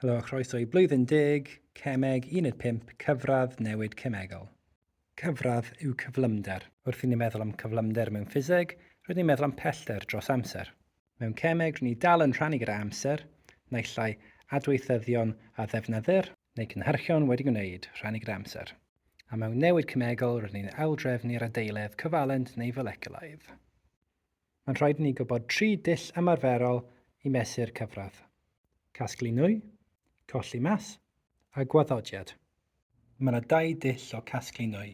Helo, croeso i Blwyddyn 10, Cemeg 15, Cyfradd Newid Cemegol. Cyfradd yw cyflymder. Wrth i ni meddwl am cyflymder mewn ffiseg, rydyn ni'n meddwl am pellter dros amser. Mewn Cemeg, rydyn ni dal yn rhannu gyda amser, naill ai adweithyddion a ddefnyddir, neu cynhyrchion wedi gwneud rhannu gyda amser. A mewn newid cemegol, rydyn ni'n aildrefnu'r adeiledd cyfalent neu foleculaidd. Mae'n rhaid i ni gwybod 3 dull ymarferol i mesur cyfradd. Casglu nwy, colli mas, a gwaddodiad. Mae yna 2 dull o casglu nwy,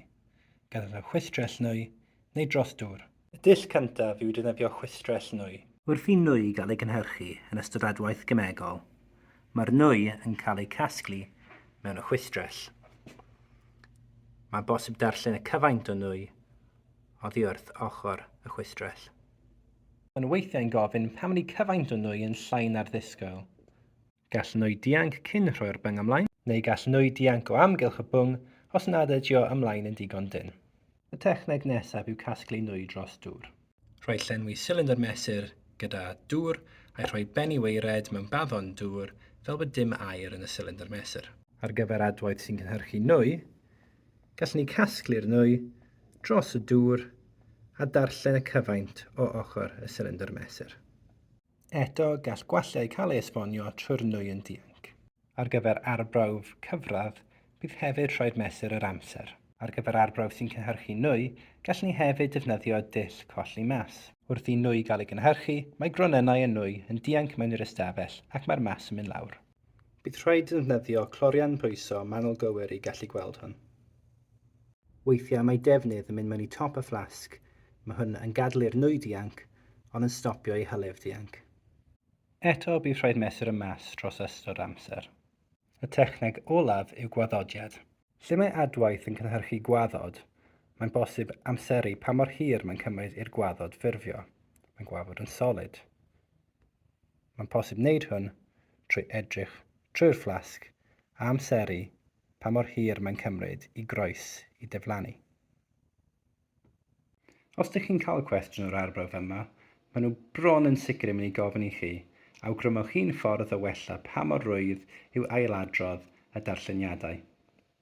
gyda chwistrell nwy neu dros dŵr. Y dull cyntaf yw defnyddio chwistrell nwy. Wrth i nwy gael ei gynhyrchu yn ystod adwaith gymegol, mae'r nwy yn cael ei casglu mewn y chwistrell. Mae'n bosib darllen y cyfaint o nwy oddi wrth ochr y chwistrell. Mae'n weithiau'n gofyn pam ydy cyfaint o nwy yn llai na'r ddisgwyl. Gall nwy dianc cyn rhoi'r byng ymlaen, neu gall nwy dianc o amgylch y bwng os nad ydio ymlaen yn digon dyn. Y techneg nesaf yw casglu nwy dros dŵr. Rhoi llenwi silindyr mesur gyda dŵr a'i rhoi benni weired mewn baddon dŵr fel bod dim aer yn y silindyr mesur. Ar gyfer adwaith sy'n cynhyrchu nwy, gallwn ni casglu'r nwy dros y dŵr a darllen y cyfaint o ochr y silindyr mesur. Eto, gall gwallau cael ei esbonio trwy'r nwy yn dianc. Ar gyfer arbrawf cyfradd, bydd hefyd rhaid mesur yr amser. Ar gyfer arbrawf sy'n cynhyrchu nwy, gallwn ni hefyd defnyddio dull colli mas. Wrth i nwy gael ei gynhyrchu, mae gronynau y nwy yn dianc mewn i'r ystafell ac mae'r mas yn mynd lawr. Bydd rhaid defnyddio clorian pwyso manwl gywir i gallu gweld hwn. Weithiau mae defnydd yn mynd mewn i top y fflasg. Mae hwn yn gadlu'r nwy dianc, ond yn stopio ei hylif dianc. Eto bydd rhaid mesur y mas dros ystod amser. Y techneg olaf yw gwaddodiad. Lle mae adwaith yn cynhyrchu gwaddod, mae'n bosib amseru pa mor hir mae'n cymryd i'r gwaddod ffurfio. Mae'n gwaddod yn solid. Mae'n posib wneud hwn trwy edrych trwy'r fflasg a amseru pa mor hir mae'n cymryd i groes i diflannu. Os ydych chi'n cael cwestiwn o'r arbrawf yma, maen nhw bron yn sicr yn mynd i gofyn i chi awgrymwch chi'n ffordd o wella pa mor rwydd yw ailadrodd y darlleniadau,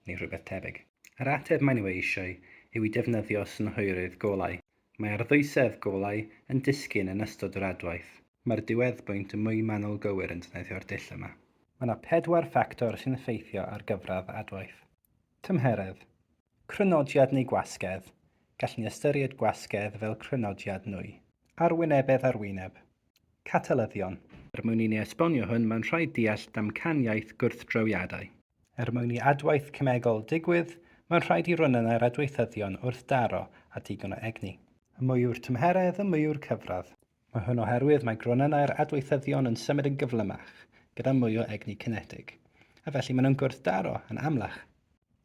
neu rhywbeth tebyg. Yr ateb maen nhw eisiau yw i defnyddio synhwyrydd golau. Mae arddwysedd golau yn disgyn yn ystod yr adwaith. Mae'r diweddbwynt yn mwy manwl gywir yn defnyddio'r dull yma. Mae yna 4 ffactor sy'n effeithio ar gyfradd adwaith. Tymheredd, crynodiad neu gwasgedd. Gallwn ni ystyried gwasgedd fel crynodiad nwy. Arwynebedd arwyneb. Catalyddion. Mwyn i ni esbonio hwn, mae'n rhaid deall damcaniaeth gwrthdrowiadau. Mwyn i adwaith cemegol digwydd, mae'n rhaid i ronynnau'r adweithyddion wrth daro a digon o egni. Y mwy yw'r tymheredd, y mwy yw'r cyfradd. Mae hwn oherwydd mae gronynau'r adweithyddion yn symud yn gyflymach, gyda mwy o egni cinetig, a felly maen nhw'n gwrthdaro yn amlach.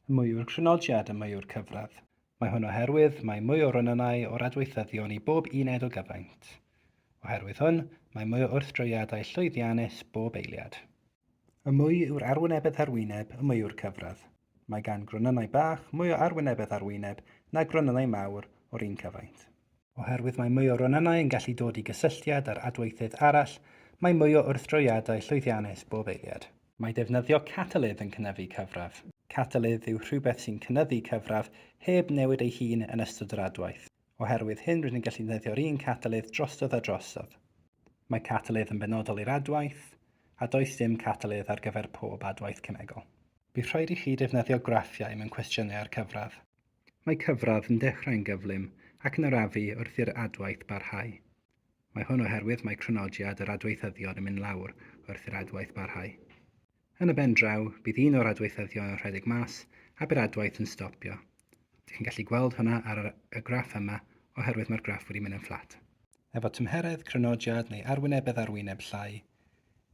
Y mwy yw'r crynodiad, y mwy yw'r cyfradd. Mae hwn oherwydd mae mwy o ronynnau o'r adweithyddion i bob uned o gyfaint. Oherwydd hwn, mae mwy o wrthdroiadau llwyddiannus bob eiliad. Y mwy yw'r arwynebedd arwyneb, y mwy yw'r cyfradd. Mae gan gronynau bach mwy o arwynebedd arwyneb na gronynau mawr o'r un cyfaint. Oherwydd mae mwy o ronynnau yn gallu dod i gysylltiad ar adweithydd arall, mae mwy o wrthdroiadau llwyddiannus bob eiliad. Mae defnyddio catalydd yn cynyddu cyfradd. Catalydd yw rhywbeth sy'n cynyddu cyfradd heb newid ei hun yn ystod yr adwaith. Oherwydd hyn rydyn ni'n gallu defnyddio'r un catalydd drosodd a drosodd. Mae catalydd yn benodol i'r adwaith, a does dim catalydd ar gyfer pob adwaith cemegol. Bydd rhaid i chi defnyddio graffiau mewn cwestiynau ar cyfradd. Mae cyfradd yn dechrau'n gyflym ac yn arafu wrth i'r adwaith barhau. Mae hwn oherwydd mae crynodiad yr adweithyddion yn mynd lawr wrth i'r adwaith barhau. Yn y ben draw, bydd un o'r adweithyddion yn rhedeg mas a bydd adwaith yn stopio. Dych chi'n gallu gweld hwnna ar y graff yma oherwydd mae'r graff wedi mynd yn fflat. Efo tymheredd, crynodiad neu arwynebedd arwyneb llai,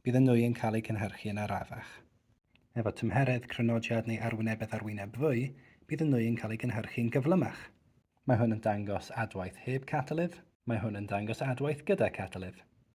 bydd y nwy yn cael ei cynhyrchu yn arafach. Efo tymheredd, crynodiad neu arwynebedd arwyneb fwy, bydd y nwy yn cael ei cynhyrchu'n gyflymach. Mae hwn yn dangos adwaith heb catalydd, mae hwn yn dangos adwaith gyda catalydd.